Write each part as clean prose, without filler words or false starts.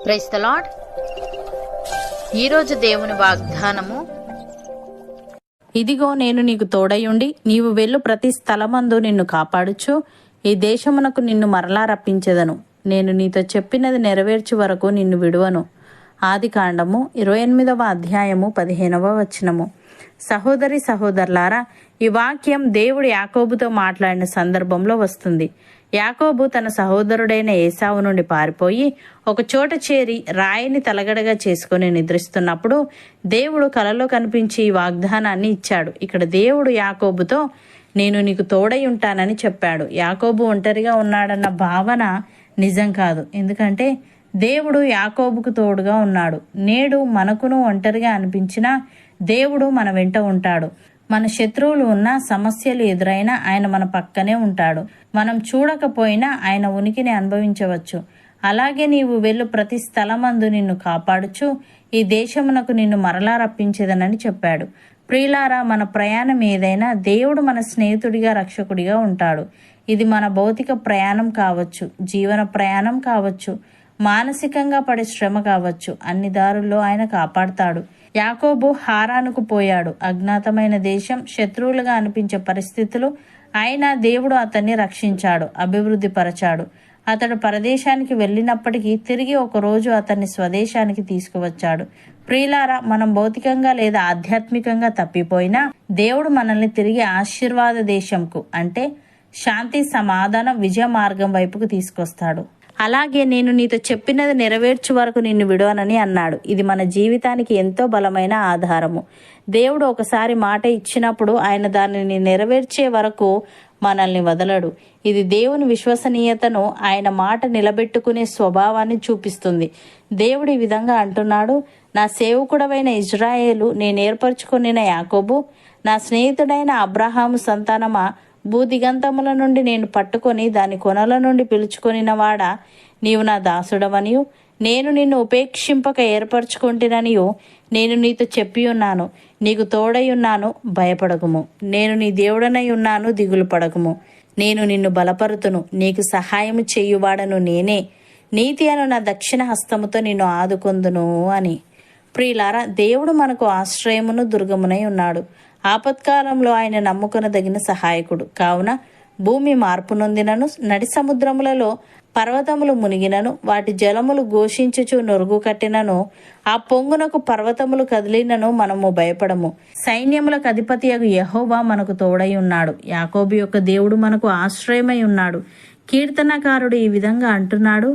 Praise the lord. ఈరోజు దేవుని వాగ్దానము, ఇదిగో నేను నీకు తోడయుండి నీవు వెళ్ళు ప్రతి స్థలమందు నిన్ను కాపాడుచు ఈ దేశమునకు నిన్ను మరలా రప్పించెదను. నేను నీతో చెప్పినది నెరవేర్చు వరకు నిన్ను విడువను. ఆదికాండము 28వ అధ్యాయము 15వ వచనము. సహోదరి సహోదరులారా, ఈ వాక్యం దేవుడు యాకోబుతో మాట్లాడిన సందర్భంలో వస్తుంది. యాకోబు తన సహోదరుడైన ఏసావు నుండి పారిపోయి ఒక చోట చేరి రాయిని తలగడగా చేసుకుని నిద్రిస్తున్నప్పుడు దేవుడు కలలో కనిపించి ఈ వాగ్దానాన్ని ఇచ్చాడు. ఇక్కడ దేవుడు యాకోబుతో నేను నీకు తోడై ఉంటానని చెప్పాడు. యాకోబు ఒంటరిగా ఉన్నాడన్న భావన నిజం కాదు. ఎందుకంటే దేవుడు యాకోబుకు తోడుగా ఉన్నాడు. నేడు మనకును ఒంటరిగా అనిపించినా దేవుడు మన వెంట ఉంటాడు. మన శత్రువులు ఉన్నా, సమస్యలు ఎదురైనా ఆయన మన పక్కనే ఉంటాడు. మనం చూడకపోయినా ఆయన ఉనికిని అనుభవించవచ్చు. అలాగే నీవు వెళ్ళు ప్రతి స్థలమందు నిన్ను కాపాడుచు ఈ దేశమునకు నిన్ను మరలా రప్పించేదనని చెప్పాడు. ప్రియులారా, మన ప్రయాణం ఏదైనా దేవుడు మన స్నేహితుడిగా, రక్షకుడిగా ఉంటాడు. ఇది మన భౌతిక ప్రయాణం కావచ్చు, జీవన ప్రయాణం కావచ్చు, మానసికంగా పడే శ్రమ కావచ్చు. అన్ని దారుల్లో ఆయన కాపాడుతాడు. యాకోబు హారానుకు పోయాడు. అజ్ఞాతమైన దేశం, శత్రువులుగా అనిపించే పరిస్థితులు, అయినా దేవుడు అతన్ని రక్షించాడు, అభివృద్ధి పరచాడు. అతడు పరదేశానికి వెళ్ళినప్పటికీ తిరిగి ఒకరోజు అతన్ని స్వదేశానికి తీసుకువచ్చాడు. ప్రియులారా, మనం భౌతికంగా లేదా ఆధ్యాత్మికంగా తప్పిపోయినా దేవుడు మనల్ని తిరిగి ఆశీర్వాద దేశంకు, అంటే శాంతి, సమాధానం, విజయ మార్గం వైపుకు తీసుకొస్తాడు. అలాగే నేను నీతో చెప్పినది నెరవేర్చు వరకు నిన్ను విడవనని అన్నాడు. ఇది మన జీవితానికి ఎంతో బలమైన ఆధారము. దేవుడు ఒకసారి మాట ఇచ్చినప్పుడు ఆయన దానిని నెరవేర్చే వరకు మనల్ని వదలడు. ఇది దేవుని విశ్వసనీయతను, ఆయన మాట నిలబెట్టుకునే స్వభావాన్ని చూపిస్తుంది. దేవుడు ఈ విధంగా అంటున్నాడు, నా సేవకుడవైన ఇజ్రాయేలు, నేను ఏర్పరచుకొనిన యాకోబు, నా స్నేహితుడైన అబ్రహాము సంతానమా, భూదిగంతముల నుండి నేను పట్టుకొని దాని కొనల నుండి పిలుచుకొనినవాడా, నీవు నా దాసుడవనియు నేను నిన్ను ఉపేక్షింపక ఏర్పరచుకుంటుననియు నేను నీతో చెప్పి ఉన్నాను. నీకు తోడై ఉన్నాను, భయపడకుము. నేను నీ దేవుడనై ఉన్నాను, దిగులు పడకుము. నేను నిన్ను బలపరుతును, నీకు సహాయము చేయువాడను నేనే. నీతి అను నా దక్షిణ హస్తముతో నిన్ను ఆదుకొందును అని. ప్రియులారా, దేవుడు మనకు ఆశ్రయమును, దుర్గమునై ఉన్నాడు. ఆపత్కాలంలో ఆయన నమ్ముకొనదగిన సహాయకుడు. కావున భూమి మార్పు నొందినను, నడి సముద్రములలో పర్వతములు మునిగినను, వాటి జలములు ఘోషించుచు నొరుగు కట్టినను, ఆ పొంగునకు పర్వతములు కదిలినను మనము భయపడము. సైన్యములకు అధిపతియగు యెహోవా మనకు తోడై ఉన్నాడు. యాకోబు యొక్క దేవుడు మనకు ఆశ్రయమై ఉన్నాడు. కీర్తనకారుడు ఈ విధంగా అంటున్నాడు,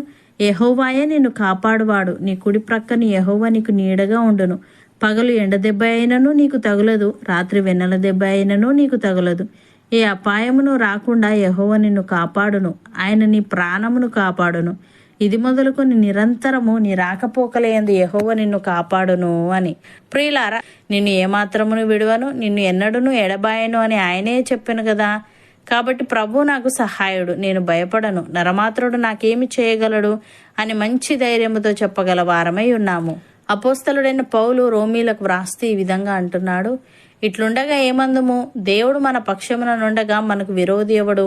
యెహోవాయే నిన్ను కాపాడువాడు. నీ కుడి ప్రక్కన యెహోవా నీకు నీడగా ఉండును. పగలు ఎండ దెబ్బ అయినను నీకు తగులదు, రాత్రి వెన్నెల దెబ్బ అయినను నీకు తగులదు. ఏ అపాయమును రాకుండా యెహోవా నిన్ను కాపాడును. ఆయన నీ ప్రాణమును కాపాడును. ఇది మొదలుకొని నిరంతరము నీ రాకపోకలయందు యెహోవా నిన్ను కాపాడును అని. ప్రియులారా, నిన్ను ఏమాత్రమును విడువను, నిన్ను ఎన్నడూను ఎడబాయను అని ఆయనే చెప్పాను కదా. కాబట్టి ప్రభు నాకు సహాయుడు, నేను భయపడను, నరమాత్రుడు నాకేమి చేయగలడు అని మంచి ధైర్యముతో చెప్పగల వారమై ఉన్నాము. అపోస్తలుడైన పౌలు రోమీలకు వ్రాస్తూ ఈ విధంగా అంటున్నాడు, ఇట్లుండగా ఏమందుము, దేవుడు మన పక్షమున నుండగా మనకు విరోధి ఎవడు?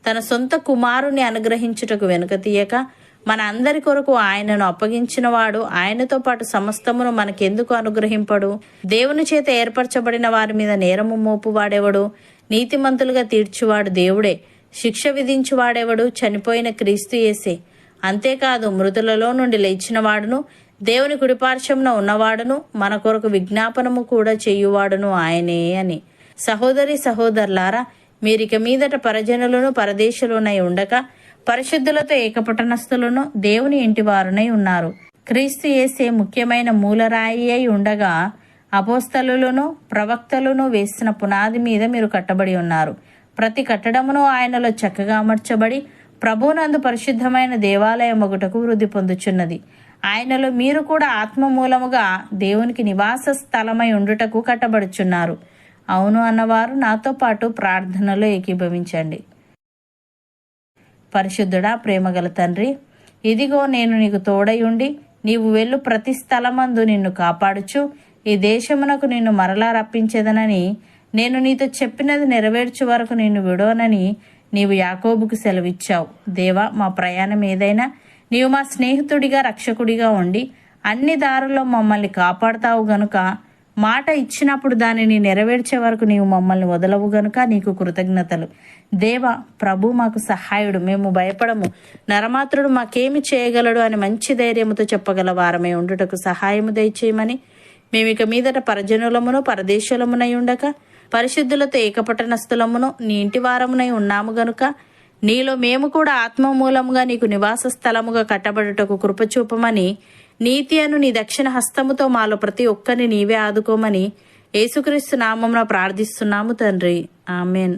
తన సొంత కుమారుని అనుగ్రహించుటకు వెనుక తీయక మన అందరి కొరకు ఆయనను అప్పగించినవాడు ఆయనతో పాటు సమస్తమును మనకెందుకు అనుగ్రహింపడు? దేవుని చేత ఏర్పరచబడిన వారి మీద నేరము మోపువాడెవడు? నీతిమంతులుగా తీర్చువాడు దేవుడే. శిక్ష విధించువాడెవడు? చనిపోయిన క్రీస్తు యేసే. అంతేకాదు, మృతులలో నుండి లేచిన వాడును, దేవుని కుడిపార్శ్వమున ఉన్నవాడును, మన కొరకు విజ్ఞాపనము కూడా చేయువాడును ఆయనే అని. సహోదరి సహోదరులారా, మీరిక మీదట పరజనులను, పరదేశులునై ఉండక పరిశుద్ధులతో ఏకపటనస్థులను, దేవుని ఇంటివారునై ఉన్నారు. క్రీస్తు యేసే ముఖ్యమైన మూలరాయి అయి ఉండగా అపోస్తలులను, ప్రవక్తలను వేసిన పునాది మీద మీరు కట్టబడి ఉన్నారు. ప్రతి కట్టడమును ఆయనలో చక్కగా అమర్చబడి ప్రభువునందు పరిశుద్ధమైన దేవాలయం ఒకటకు వృద్ధి పొందుచున్నది. ఆయనలో మీరు కూడా ఆత్మ మూలముగా దేవునికి నివాస స్థలమై ఉండుటకు కట్టబడుచున్నారు. అవును అన్నవారు నాతో పాటు ప్రార్థనలో ఏకీభవించండి. పరిశుద్ధుడా, ప్రేమగల తండ్రి, ఇదిగో నేను నీకు తోడై ఉండి నీవు వెళ్ళు ప్రతి స్థలమందు నిన్ను కాపాడుచు ఈ దేశమునకు నిన్ను మరలా రప్పించేదనని, నేను నీతో చెప్పినది నెరవేర్చు వరకు నిన్ను విడవనని నీవు యాకోబుకు సెలవిచ్చావు. దేవా, మా ప్రయాణం ఏదైనా నీవు మా స్నేహితుడిగా రక్షకుడిగా ఉండి అన్ని దారుల్లో మమ్మల్ని కాపాడుతావు గనుక, మాట ఇచ్చినప్పుడు దానిని నెరవేర్చే వరకు నీవు మమ్మల్ని వదలవు గనుక నీకు కృతజ్ఞతలు. దేవా, ప్రభు మాకు సహాయుడు, మేము భయపడము, నరమాత్రుడు మాకేమి చేయగలడు అని మంచి ధైర్యముతో చెప్పగల వారమే ఉండుటకు సహాయము దయచేయమని, మేమిక మీదట పరజనులమును పరదేశులమునై ఉండక పరిశుద్ధులతో ఏకపట్టణస్థులమును నీ ఇంటి వారమునై ఉన్నాము గనుక, నీలో మేము కూడా ఆత్మ మూలముగా నీకు నివాస స్థలముగా కట్టబడుటకు కృపచూపమని, నీతి అను నీ దక్షిణ హస్తముతో మాలో ప్రతి ఒక్కరిని నీవే ఆదుకోమని యేసుక్రీస్తు నామమున ప్రార్థిస్తున్నాము తండ్రి. ఆమెన్.